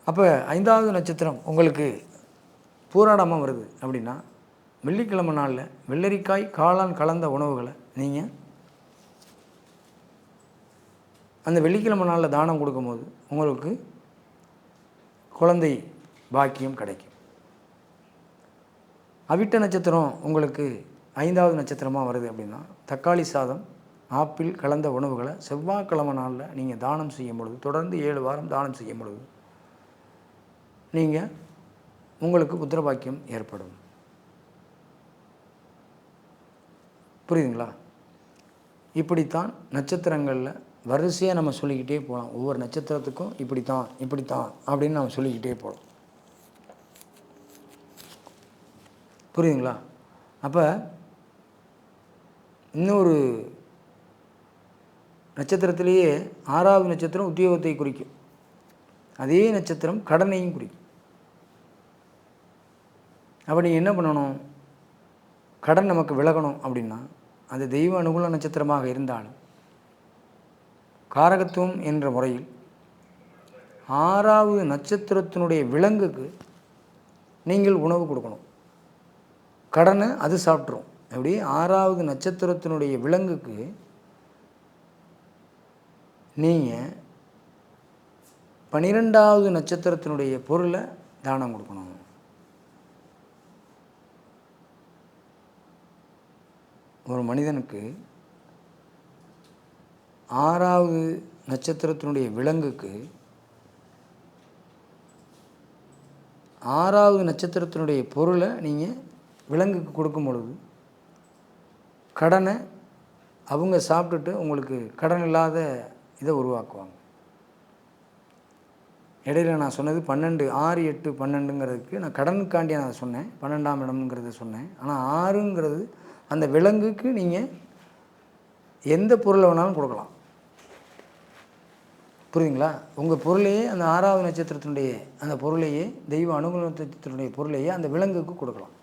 அப்போ 5வது நட்சத்திரம் உங்களுக்கு பூராடமாக வருது அப்படின்னா, வெள்ளிக்கிழமை நாளில் வெள்ளரிக்காய் காளான் கலந்த உணவுகளை நீங்கள் அந்த வெள்ளிக்கிழமை நாளில் தானம் கொடுக்கும்போது உங்களுக்கு குழந்தை பாக்கியம் கிடைக்கும். அவிட்ட நட்சத்திரம் உங்களுக்கு 5வது நட்சத்திரமாக வருது அப்படின்னா, தக்காளி சாதம் ஆப்பிள் கலந்த உணவுகளை செவ்வாய்க்கிழமை நாளில் நீங்கள் தானம் செய்யும் பொழுது, தொடர்ந்து 7 வாரம் தானம் செய்யும் பொழுது நீங்கள் உங்களுக்கு புத்திர பாக்கியம் ஏற்படும். புரியுதுங்களா? இப்படித்தான் நட்சத்திரங்களில் வரிசையாக நம்ம சொல்லிக்கிட்டே போகலாம். ஒவ்வொரு நட்சத்திரத்துக்கும் இப்படித்தான் அப்படின்னு நம்ம சொல்லிக்கிட்டே போகலாம். புரியுதுங்களா? அப்போ இன்னொரு நட்சத்திரத்திலேயே 6வது நட்சத்திரம் உத்தியோகத்தை குறிக்கும். அதே நட்சத்திரம் கடனையும் குறிக்கும். அப்போ நீங்கள் என்ன பண்ணணும்? கடன் நமக்கு விலகணும் அப்படின்னா, அது தெய்வ அனுகூல நட்சத்திரமாக இருந்தாலும் காரகத்துவம் என்ற முறையில் 6வது நட்சத்திரத்தினுடைய விலங்குக்கு நீங்கள் உணவு கொடுக்கணும். கடனை அது சாப்பிட்ரும். அப்படி 6வது நட்சத்திரத்தினுடைய விலங்குக்கு நீங்கள் 12வது நட்சத்திரத்தினுடைய பொருளை தானம் கொடுக்கணும். ஒரு மனிதனுக்கு 6வது நட்சத்திரத்தினுடைய விலங்குக்கு 6வது நட்சத்திரத்தினுடைய பொருளை நீங்கள் விலங்குக்கு கொடுக்கும் பொழுது கடனை அவங்க சாப்பிட்டுட்டு உங்களுக்கு கடன் இல்லாத இதை உருவாக்குவாங்க. இடையில் நான் சொன்னது 12 6 8 12ங்கிறதுக்கு நான் கடனுக்காண்டி நான் சொன்னேன், 12ஆம் இடம்ங்கிறத சொன்னேன். ஆனால் 6ங்கிறது அந்த விலங்குக்கு நீங்கள் எந்த பொருளை வேணாலும் கொடுக்கலாம். புரியுதுங்களா? உங்கள் பொருளையே அந்த 6வது நட்சத்திரத்தினுடைய அந்த பொருளையே தெய்வ அனுகூல நட்சத்திரத்தினுடைய பொருளையே அந்த விலங்குக்கு கொடுக்கலாம்.